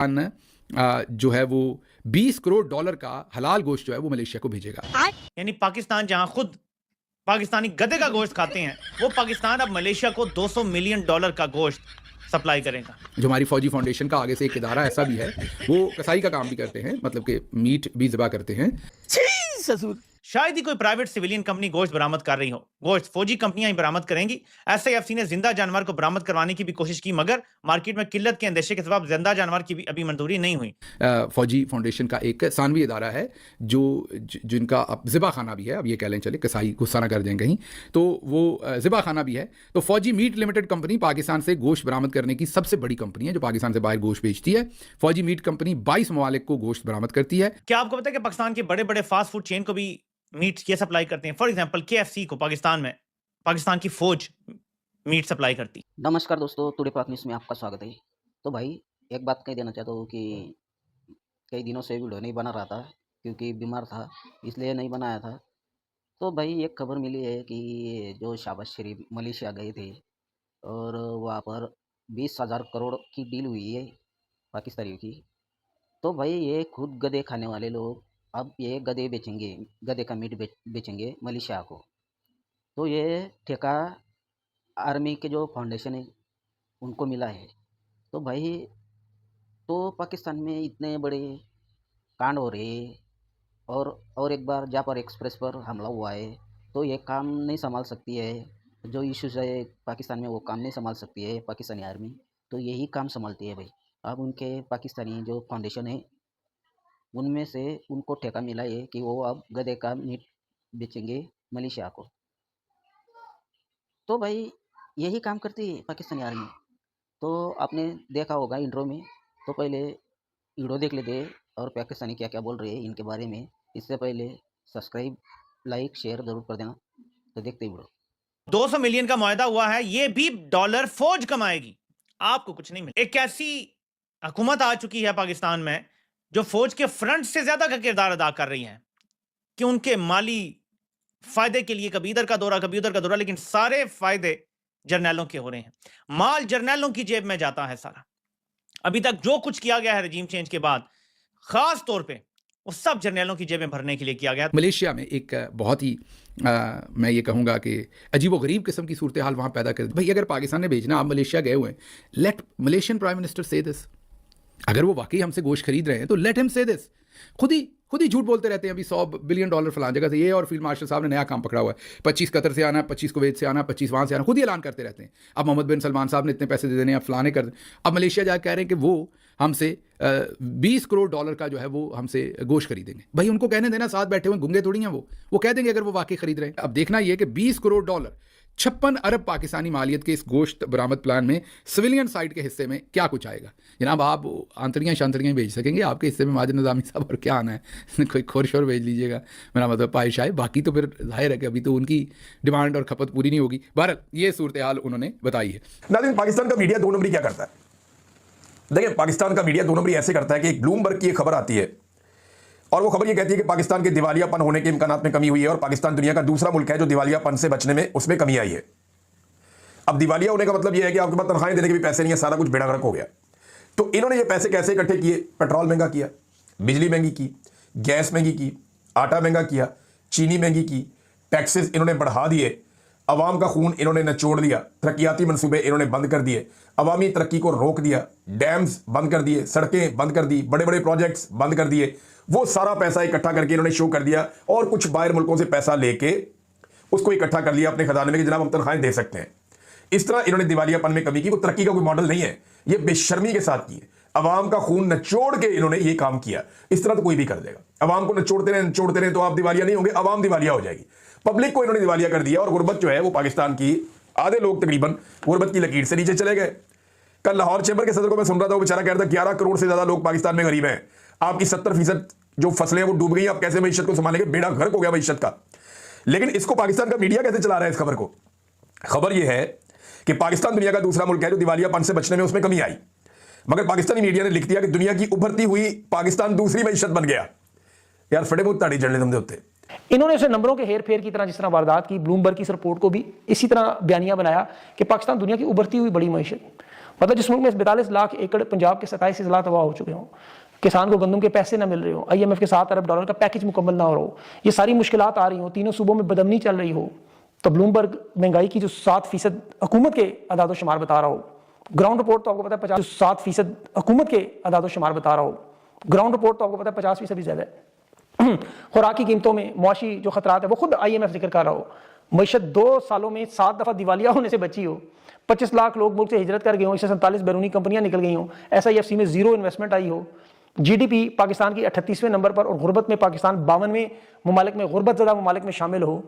जो है वो 20 करोड़ डॉलर का हलाल गोश्त जो है वो मलेशिया को भेजेगा। यानी पाकिस्तान जहां खुद पाकिस्तानी गधे का गोश्त खाते हैं, वो पाकिस्तान अब मलेशिया को 200 मिलियन डॉलर का गोश्त सप्लाई करेगा। जो हमारी फौजी फाउंडेशन का आगे से एक इदारा ऐसा भी है, वो कसाई का काम भी करते हैं, मतलब कि मीट भी ज़िबा करते हैं। शायद ही कोई प्राइवेट सिविलियन कंपनी गोश्त बरामद कर रही हो। गोश्त फौजी कंपनियां ही बरामद करेंगी। एसआईएफसी ने जिंदा जानवर को बरामद करवाने की भी कोशिश की, मगर मार्केट में किल्लत के अंदेशे के सबब जिंदा जानवर की भी अभी मंजूरी नहीं हुई। फौजी फाउंडेशन का एक सानवी इदारा है जिनका अब ज़िबा खाना भी है, अब ये कह लें, चले कसाई गुस्सा ना कर जाएं कहीं, तो वो ज़िबा खाना भी है। तो फौजी मीट लिमिटेड कंपनी पाकिस्तान से गोश्त बरामद करने की सबसे बड़ी कंपनी है जो पाकिस्तान से बाहर गोश्त बेचती है। फौजी मीट कंपनी 22 ममालिक को गोश्त बरामद करती है। क्या आपको पता है कि पाकिस्तान के बड़े बड़े फास्ट फूड चेन को भी मीट ये सप्लाई करते हैं? फॉर एग्जांपल KFC को पाकिस्तान में पाकिस्तान की फौज मीट सप्लाई करती। नमस्कार दोस्तों, टुडे पाक न्यूज़ में आपका स्वागत है। तो भाई एक बात कह देना चाहता हूँ कि कई दिनों से वीडियो नहीं बना रहा था क्योंकि बीमार था, इसलिए नहीं बनाया था। तो भाई एक खबर मिली है कि जो शहबाज शरीफ मलेशिया गए थे और वहाँ पर 20,000 करोड़ की डील हुई है पाकिस्तानियों की। तो भाई ये खुद गधे खाने वाले लोग अब ये गधे बेचेंगे, गधे का मीट बेचेंगे मलेशिया को। तो ये ठेका आर्मी के जो फाउंडेशन है उनको मिला है। तो भाई तो पाकिस्तान में इतने बड़े कांड हो रहे हैं और एक बार जापर एक्सप्रेस पर हमला हुआ है, तो ये काम नहीं संभाल सकती है। जो इश्यूज है पाकिस्तान में वो काम नहीं संभाल सकती है पाकिस्तानी आर्मी, तो यही काम संभालती है भाई। अब उनके पाकिस्तानी जो फाउंडेशन है उनमें से उनको ठेका मिला है कि वो अब गधे का मीट बेचेंगे मलेशिया को। तो भाई यही काम करती है पाकिस्तानी आर्मी। तो आपने देखा होगा इंट्रो में, तो पहले वीडियो देख लेते और पाकिस्तानी क्या क्या बोल रहे हैं इनके बारे में। इससे पहले सब्सक्राइब, लाइक, शेयर ज़रूर कर देना। तो देखते वीडियो। 200 मिलियन का मुआहदा हुआ है, ये भी डॉलर फौज कमाएगी, आपको कुछ नहीं मिलेगा। एक ऐसी हुकूमत आ चुकी है पाकिस्तान में जो फौज के फ्रंट से ज्यादा का किरदार अदा कर रही है कि उनके माली फायदे के लिए कभी इधर का दौरा कभी उधर का दौरा, लेकिन सारे फायदे जर्नैलों के हो रहे हैं। माल जर्नैलों की जेब में जाता है सारा। अभी तक जो कुछ किया गया है रजीम चेंज के बाद, खास तौर पे वो सब जर्नैलों की जेबें भरने के लिए किया गया। मलेशिया में एक बहुत ही मैं ये कहूँगा कि अजीब व गरीब किस्म की सूरत हाल वहाँ पैदा कर दी। भाई अगर पाकिस्तान ने भेजना, आप मलेशिया गए हुए हैं, लेट मलेशियन प्राइम मिनिस्टर से दिस। अगर वो वाकई हमसे गोश्त खरीद रहे हैं तो लेट हिम से दिस। खुद ही झूठ बोलते रहते हैं। अभी $100 बिलियन फलान जगह से ये, और फील्ड मार्शल साहब ने नया काम पकड़ा हुआ है, 25 कतर से आना, 25 कुवैत से आना, 25 वहाँ से आना, खुद ही ऐलान करते रहते हैं। अब मोहम्मद बिन सलमान साहब ने इतने पैसे दे देने, अब फलाने कर। अब मलेशिया जाकर कह रहे हैं कि वो हमसे 20 करोड़ डॉलर का जो है वो हमसे गोश्त खरीदेंगे। भाई उनको कहने देना, साथ बैठे हुए गुंगे थोड़ी हैं वो कह देंगे अगर वो वाकई खरीद रहे हैं। अब देखना ये कि 20 करोड़ डॉलर 56 अरब पाकिस्तानी मालियत के इस गोश्त बरामद प्लान में सिविलियन साइड के हिस्से में क्या कुछ आएगा। जनाब आप आंतरियाँ शांतरियाँ भेज सकेंगे, आपके हिस्से में माजिद निज़ामी साहब और क्या आना है कोई खोरशोर भेज लीजिएगा, मेरा मतलब पाइश आए। बाकी तो फिर जाहिर है कि अभी तो उनकी डिमांड और खपत पूरी नहीं होगी। बहरहाल ये सूरत हाल उन्होंने बताई है। नाज़रीन, पाकिस्तान का मीडिया दो नंबरी क्या करता है? देखिए, पाकिस्तान का मीडिया दो नंबरी ऐसे करता है कि एक ब्लूमबर्ग की एक खबर आती है और वो खबर ये कहती है कि पाकिस्तान के दिवालियापन होने के इम्कानात में कमी हुई है और पाकिस्तान दुनिया का दूसरा मुल्क है जो दिवालियापन से बचने में उसमें कमी आई है। अब दिवालिया होने का मतलब ये है कि आपके पास तनख्वाहें देने के भी पैसे नहीं है, सारा कुछ बेड़ागर्क हो गया। तो इन्होंने ये पैसे कैसे इकट्ठे किए? पेट्रोल महंगा किया, बिजली महंगी की, गैस महंगी की, आटा महंगा किया, चीनी महंगी की, टैक्सेस इन्होंने बढ़ा दिए, अवाम का खून इन्होंने निचोड़ दिया, तरक्याती मनसूबे इन्होंने बंद कर दिए, अवामी तरक्की को रोक दिया, डैम्स बंद कर दिए, सड़कें बंद कर दी, बड़े बड़े प्रोजेक्ट्स बंद कर दिए। वो सारा पैसा इकट्ठा करके इन्होंने शो कर दिया और कुछ बाहर मुल्कों से पैसा लेके उसको इकट्ठा कर लिया अपने खजाने में कि जनाब हम तनख्वाहें दे सकते हैं। इस तरह इन्होंने दिवालियापन में कमी की। वो तरक्की का कोई मॉडल नहीं है, ये बेशर्मी के साथ की है। अवाम का खून निचोड़ के इन्होंने ये काम किया। इस तरह तो कोई भी कर देगा। अवाम को निचोड़ते रहे तो आप दिवालिया नहीं होंगे, अवाम दिवालिया हो जाएगी। पब्लिक को इन्होंने दिवालिया कर दिया और गुर्बत जो है वो पाकिस्तान की आधे लोग तकरीबन गुर्बत की लकीर से नीचे चले गए। कल लाहौर चैम्बर के सदर को मैं सुन रहा था, वो बेचारा कह रहा था 11 करोड़ से ज्यादा लोग पाकिस्तान में गरीब हैं, आपकी 70% जो फसलें वो डूब गई, आप कैसे मईशत को संभालेंगे? बेड़ा गर्क हो गया मईशत का। लेकिन इसको पाकिस्तान का मीडिया कैसे चला रहा है इस खबर को? खबर यह है कि पाकिस्तान दुनिया का दूसरा मुल्क है जो दिवालियापन से बचने में उसमें कमी आई, मगर पाकिस्तानी मीडिया ने लिख दिया कि दुनिया की उभरती हुई पाकिस्तान दूसरी मईशत बन गया। यार फटे मुंह ताड़ी जर्नलिज्म दे उत्ते। इन्होंने उसे नंबरों के हेर फेर की तरह, जिस तरह वारदात की, ब्लूमबर्ग की इस रिपोर्ट को भी इसी तरह बयानिया बनाया कि पाकिस्तान दुनिया की उभरती हुई बड़ी मईशत। मतलब जिस मुल्क में 42 लाख एकड़ पंजाब के 27 अजला तबाह हो चुके हों, किसान को गंदम के पैसे ना मिल रहे हो, IMF के 7 अरब डॉलर का पैकेज मुकम्मल ना हो रहा हो, ये सारी मुश्किलात आ रही हो, तीनों सूबों में बदमनी चल रही हो, तो ब्लूमबर्ग महंगाई की जो 7% हुकूमत के अदाद शुमार बता रहा हो, ग्राउंड रिपोर्ट तो आपको पता है 7% हुकूमत के अदाद शुमार बता रहा हो, ग्राउंड रिपोर्ट तो आपको पता है 50% भी ज़्यादा है। खुराकी कीमतों में मुआशी जो खतरात है वो खुद IMF जिक्र कर रहा हो, मीशत 2 सालों में 7 दफ़ा दिवालिया होने से बची हो, 25 लाख लोग मुल्क से हिजरत कर गए हों, इससे 47 बैरूनी कंपनियां निकल गई हों, SIFC में जीरो इन्वेस्टमेंट आई हो, GDP पाकिस्तान की 38वें नंबर पर और गुर्बत में पाकिस्तान 52वें ममालिक में गुर्बत ज़दा ममालिक में शामिल हो,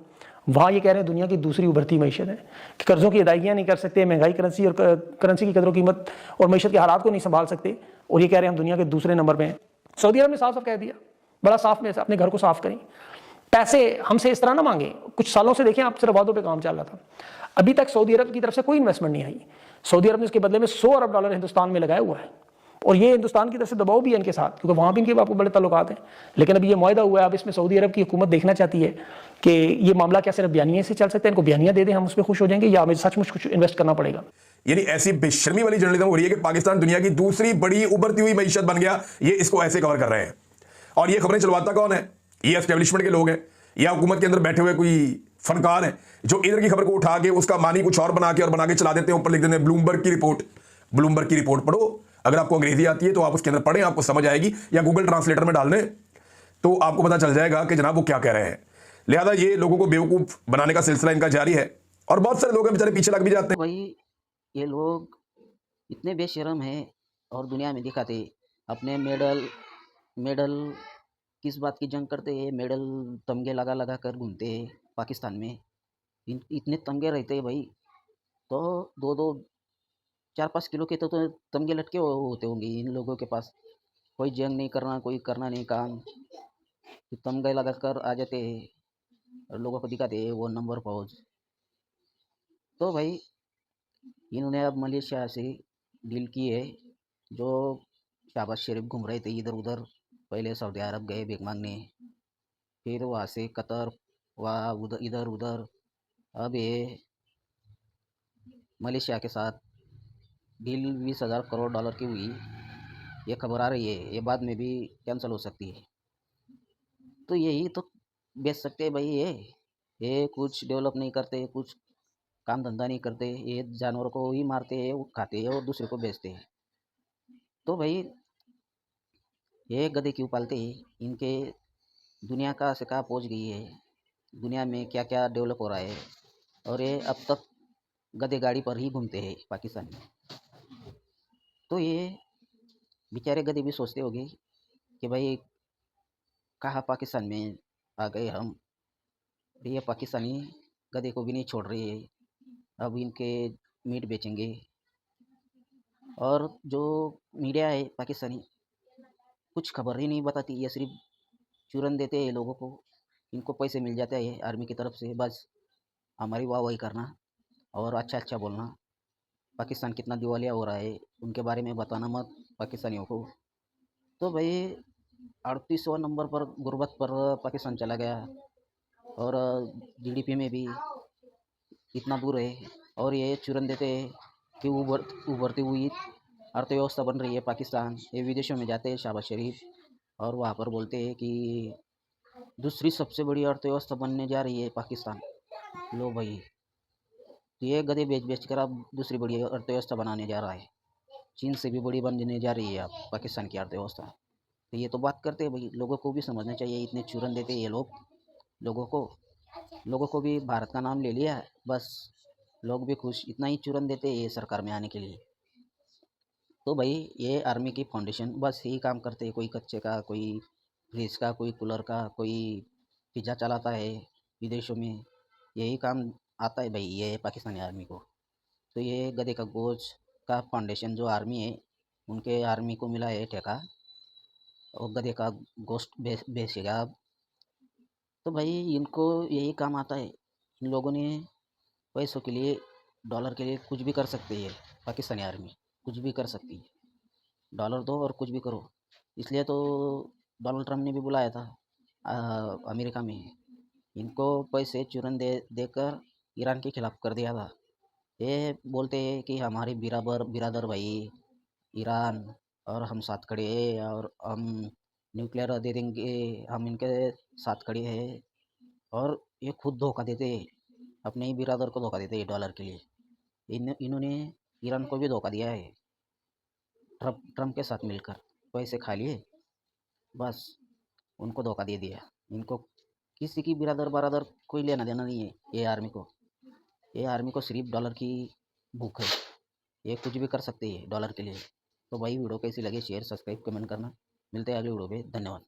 वहाँ ये कह रहे हैं दुनिया की दूसरी उभरती मीशत है कि कर्ज़ों की अदायगियाँ नहीं कर सकते, महंगाई करेंसी और करेंसी की कदर कीमत और मीशत के हालात को नहीं संभाल सकते, और ये कह रहे हैं हम दुनिया के दूसरे नंबर पर हैं। सऊदी अरब ने साफ साफ कह दिया, बड़ा साफ में अपने घर को साफ करें, पैसे हमसे इस तरह ना मांगे। कुछ सालों से देखें आप सिर्फ वादों पे काम चल रहा था, अभी तक सऊदी अरब की तरफ से कोई इन्वेस्टमेंट नहीं आई। सऊदी अरब ने इसके बदले में 100 अरब डॉलर हिंदुस्तान में लगाया हुआ है, और ये हिंदुस्तान की तरफ से दबाव भी है इनके साथ, क्योंकि वहाँ भी इनके आपको बड़े ताल्लुकात हैं। लेकिन अभी ये मुआहदा हुआ है, अब इसमें सऊदी अरब की हुकूमत देखना चाहती है कि ये मामला क्या सिर्फ बयानिए से चल सकता है, इनको बयानिया दे दें हम उस पर खुश हो जाएंगे, या हमें सचमुच कुछ इन्वेस्ट करना पड़ेगा। यानी ऐसी बेशर्मी वाली जर्नलिज्म हो रही है कि पाकिस्तान दुनिया की दूसरी बड़ी उभरती हुई मईशत बन गया, ये इसको ऐसे कवर कर रहे हैं। और ये खबरें चलवाता कौन है? ये एस्टेब्लिशमेंट के लोग हैं या हुकूमत के अंदर बैठे हुए कोई फनकार हैं जो इधर की खबर को उठा के उसका मानी कुछ और बना के चला देते हैं, ऊपर लिख देते हैं ब्लूमबर्ग की रिपोर्ट। ब्लूमबर्ग की रिपोर्ट पढ़ो, अगर आपको अंग्रेजी आती है तो आप उसके अंदर पढ़ें, आपको समझ आएगी, या गूगल ट्रांसलेटर में डाल दें तो आपको पता चल जाएगा कि जनाब वो क्या कह रहे हैं। लिहाजा ये लोगों को बेवकूफ़ बनाने का सिलसिला इनका जारी है, और बहुत सारे लोग बेचारे पीछे लग भी जाते हैं। भाई ये लोग इतने बेशरम हैं और दुनिया में दिखाते अपने मेडल मेडल किस बात की जंग करते हैं, मेडल तमगे लगा लगा कर घूमते हैं पाकिस्तान में। इतने तमगे रहते हैं भाई, तो 2-2 4-5 किलो के तो तमगे लटके होते होंगे इन लोगों के पास। कोई जंग नहीं करना, कोई करना नहीं काम, तो तमगे लगा कर आ जाते हैं और लोगों को दिखाते हैं वो नंबर फौज। तो भाई इन्होंने अब मलेशिया से डील की है, जो शहबाज शरीफ घूम रहे थे इधर उधर, पहले सऊदी अरब गए भीख मांगने, फिर वहाँ से कतर, वहाँ उधर इधर उधर, अब ये मलेशिया के साथ डील 20,000 करोड़ डॉलर की हुई, ये खबर आ रही है, ये बाद में भी कैंसिल हो सकती है। तो यही तो बेच सकते हैं भाई, ये कुछ डेवलप नहीं करते, कुछ काम धंधा नहीं करते, ये जानवरों को ही मारते हैं, वो खाते हैं और दूसरे को बेचते हैं। तो भाई ये गधे क्यों पालते हैं? इनके दुनिया का से कहाँ पहुँच गई है, दुनिया में क्या क्या डेवलप हो रहा है, और ये अब तक गधे गाड़ी पर ही घूमते हैं पाकिस्तान में। तो ये बेचारे गधे भी सोचते होंगे कि भाई कहाँ पाकिस्तान में आ गए हम, ये पाकिस्तानी गधे को भी नहीं छोड़ रहे हैं, अब इनके मीट बेचेंगे। और जो मीडिया है पाकिस्तानी कुछ खबर ही नहीं बताती, ये सिर्फ चूरन देते हैं लोगों को, इनको पैसे मिल जाते हैं आर्मी की तरफ से, बस हमारी वाहवाही करना और अच्छा अच्छा बोलना। पाकिस्तान कितना दिवालिया हो रहा है उनके बारे में बताना मत पाकिस्तानियों को। तो भाई 38वां नंबर पर गुर्बत पर पाकिस्तान चला गया, और GDP में भी इतना दूर है, और ये चुरन देते हैं कि उभरती हुई अर्थव्यवस्था बन रही है पाकिस्तान। ये विदेशों में जाते हैं शहबाज शरीफ, और वहाँ पर बोलते हैं कि दूसरी सबसे बड़ी अर्थव्यवस्था बनने जा रही है पाकिस्तान। लो भाई, तो ये गधे बेच बेच कर अब दूसरी बड़ी अर्थव्यवस्था बनाने जा रहा है, चीन से भी बड़ी बनने जा रही है अब पाकिस्तान की अर्थव्यवस्था। तो ये तो बात करते हैं भाई, लोगों को भी समझना चाहिए, इतने चूरन देते ये लोग लोगों को भी भारत का नाम ले लिया, बस लोग भी खुश, इतना ही चूरन देते ये सरकार में आने के लिए। तो भाई ये आर्मी की फाउंडेशन बस यही काम करते हैं, कोई कच्चे का, कोई फ्रिज का, कोई कूलर का, कोई पिज़्ज़ा चलाता है विदेशों में, यही काम आता है भाई ये पाकिस्तानी आर्मी को। तो ये गधे का गोश्त का फाउंडेशन जो आर्मी है, उनके आर्मी को मिला है ठेका, और गधे का गोश्त बेचेगा अब। तो भाई इनको यही काम आता है, इन लोगों ने पैसों के लिए, डॉलर के लिए कुछ भी कर सकती है पाकिस्तानी आर्मी, कुछ भी कर सकती है, डॉलर दो और कुछ भी करो। इसलिए तो डोनाल्ड ट्रम्प ने भी बुलाया था अमेरिका में, इनको पैसे चूरन देकर ईरान के खिलाफ कर दिया था, ये बोलते हैं कि हमारे बिरादर भाई ईरान और हम साथ खड़े हैं और हम न्यूक्लियर दे देंगे, हम इनके साथ खड़े हैं। और ये खुद धोखा देते हैं, अपने ही बिरादर को धोखा देते हैं डॉलर के लिए। इन्होंने ईरान को भी धोखा दिया है, ट्रम्प के साथ मिलकर पैसे खा लिए, बस उनको धोखा दे दिया। इनको किसी की बिरादर कोई लेना देना नहीं है। ये आर्मी को सिर्फ डॉलर की भूख है, ये कुछ भी कर सकते हैं डॉलर के लिए। तो भाई वीडियो कैसी लगी शेयर सब्सक्राइब कमेंट करना। मिलते हैं अगले वीडियो पे, धन्यवाद।